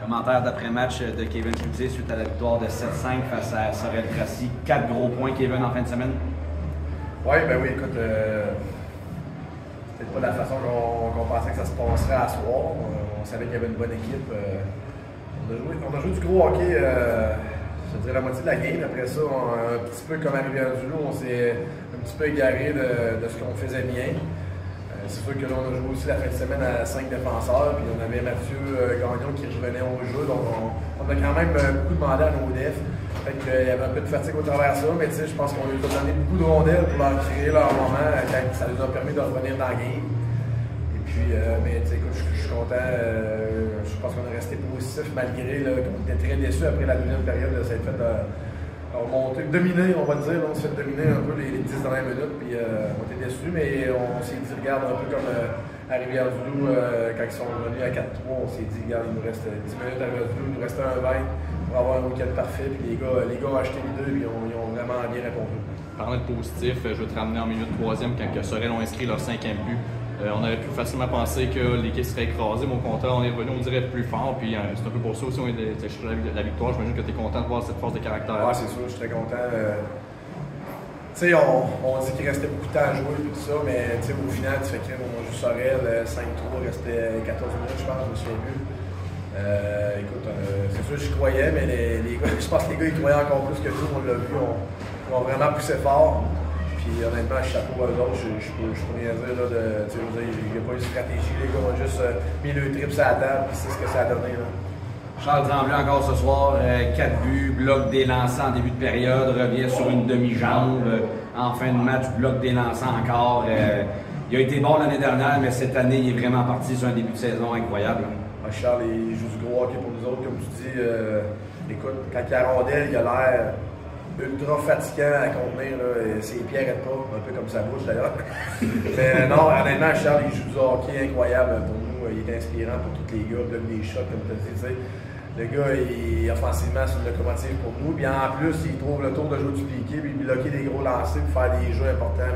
Commentaire d'après-match de Kevin Cloutier suite à la victoire de 7-5 face à Sorel-Tracy. 4 gros points, Kevin, en fin de semaine. Oui, ben oui, écoute, c'était pas la façon qu'on pensait que ça se passerait à soir. On savait qu'il y avait une bonne équipe. On a joué du gros hockey, je dirais la moitié de la game. Après ça, un petit peu comme arrivé à Dulo, on s'est un petit peu égaré de ce qu'on faisait bien. C'est sûr que là, on a joué aussi la fin de semaine à 5 défenseurs, puis on avait Mathieu Gagnon qui revenait au jeu, donc on a quand même beaucoup demandé à nos defs. Fait qu'il y avait un peu de fatigue au travers de ça, mais je pense qu'on lui a donné beaucoup de rondelles pour leur créer leur moment, quand ça nous a permis de revenir dans la game. Et puis, mais écoute, je suis content, je pense qu'on est resté positif malgré qu'on était très déçus après la deuxième période de cette fête dominer, on va dire, on s'est fait dominer un peu les 10 dernières minutes, puis on était déçus, mais on s'est dit, regarde, un peu comme à Rivière-du-Loup, quand ils sont revenus à 4-3, on s'est dit, regarde, il nous reste 10 minutes à Rivière-du-Loup, il nous restait un 20 pour avoir un week-end parfait, puis les gars ont acheté les deux, puis ils ont vraiment bien répondu. Parlant de positif, je veux te ramener en milieu de troisième quand Sorel ont inscrit leur 5e but. On aurait pu facilement penser que l'équipe serait écrasée, mais au contraire, on est revenu, on dirait, plus fort. Puis c'est un peu pour ça aussi, on est cherché la victoire. J'imagine que tu es content de voir cette force de caractère. Oui, c'est sûr, je suis très content. Tu sais, on dit qu'il restait beaucoup de temps à jouer et tout ça, mais au final, tu fais crème, on a joué Sorel, 5-3, restait 14 minutes, je pense, je me souviens plus. Écoute, c'est sûr que je croyais, mais les gars, je pense que les gars, ils croyaient encore plus que nous, on l'a vu, on a vraiment poussé fort. Puis honnêtement, chapeau à eux autres, je peux rien dire là, il n'y a pas eu de stratégie, les gars ont juste mis le trip sur la table, puis c'est ce que ça a donné. Là. Charles Tremblay encore ce soir, 4 buts, bloque des lancers en début de période, revient sur une demi-jambe, en fin de match, bloque des lancers encore. Il a été bon l'année dernière, mais cette année, il est vraiment parti sur un début de saison incroyable. Ah, Charles, il joue du gros hockey pour nous autres, comme tu dis. Écoute, quand il a la rondelle, il a l'air ultra fatigant à contenir, ses pieds n'arrêtent pas, un peu comme sa bouche d'ailleurs. Mais non, honnêtement, Charles, il joue du hockey incroyable pour nous. Il est inspirant pour tous les gars, bloque des shots, comme tu as dit. Le gars, offensivement, c'est une locomotive pour nous. Puis en plus, il trouve le tour de jouer du piqué, puis bloquer des gros lancers pour faire des jeux importants.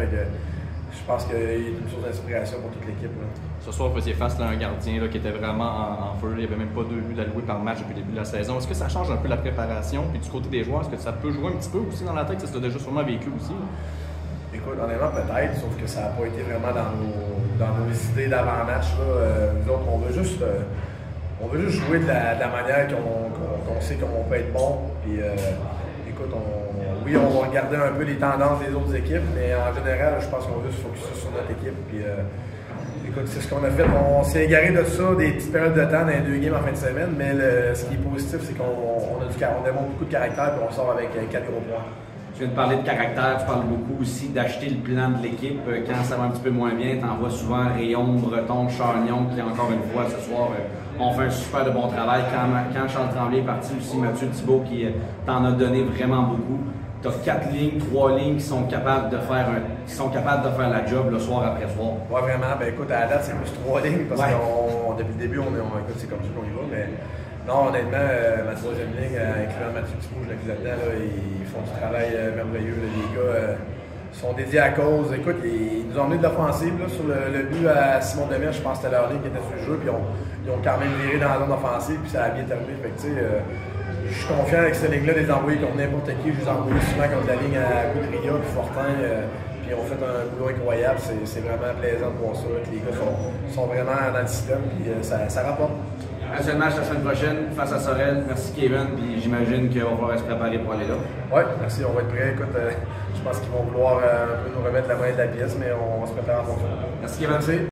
Je pense qu'il est une source d'inspiration pour toute l'équipe. Ce soir, vous faisiez face à un gardien qui était vraiment en feu. Il n'y avait même pas 2 buts alloués par match depuis le début de la saison. Est-ce que ça change un peu la préparation? Puis du côté des joueurs, est-ce que ça peut jouer un petit peu aussi dans la tête? Ça s'est déjà sûrement vécu aussi. Là? Écoute, honnêtement, peut-être, sauf que ça n'a pas été vraiment dans nos idées d'avant-match. Nous autres, on veut juste jouer de la manière qu'on sait qu'on peut être bon. Puis, écoute, oui, on va regarder un peu les tendances des autres équipes, mais en général, je pense qu'on veut se focusser sur notre équipe. Puis, écoute, c'est ce qu'on a fait. On s'est égaré de ça, des petites périodes de temps dans les 2 games en fin de semaine, mais ce qui est positif, c'est qu'on démontre beaucoup de caractère et on sort avec 4 gros points. Tu viens de parler de caractère, tu parles beaucoup aussi d'acheter le plan de l'équipe. Quand ça va un petit peu moins bien, tu envoies souvent Rayon, Breton, Charnion, qui encore une fois ce soir ont fait un super de bon travail. Quand Charles Tremblay est parti aussi, Mathieu Thibault qui t'en a donné vraiment beaucoup. Tu as 4 lignes, 3 lignes qui sont capables de faire la job le soir après soir. Oui, vraiment. Ben écoute, à la date, c'est plus 3 lignes parce que depuis le début, écoute, c'est comme ça qu'on y va. Mais non, honnêtement, ma 3e ligne, incluant Mathieu Thibault, je l'ai vu là-dedans, ils font du travail merveilleux. Là, les gars sont dédiés à cause. Écoute, ils nous ont emmené de l'offensive sur le but à Simon Demers, je pense que c'était leur ligne qui était sur le jeu, puis ils ont quand même viré dans la zone offensive, puis ça a bien terminé. Fait que, je suis confiant avec cette ligne-là, des envoyés comme n'importe qui. Je les ai envoyés souvent contre la ligne à Goudria puis Fortin. Puis ils ont fait un boulot incroyable. C'est vraiment plaisant de voir ça. Les gars sont vraiment dans le système. Puis ça rapporte. Un seul match la semaine prochaine face à Sorel. Merci Kevin. Puis j'imagine qu'on va se préparer pour aller là. Oui, merci. On va être prêts. Écoute, je pense qu'ils vont vouloir un peu nous remettre la main de la pièce, mais on va se préparer en fonction. Merci Kevin. Merci.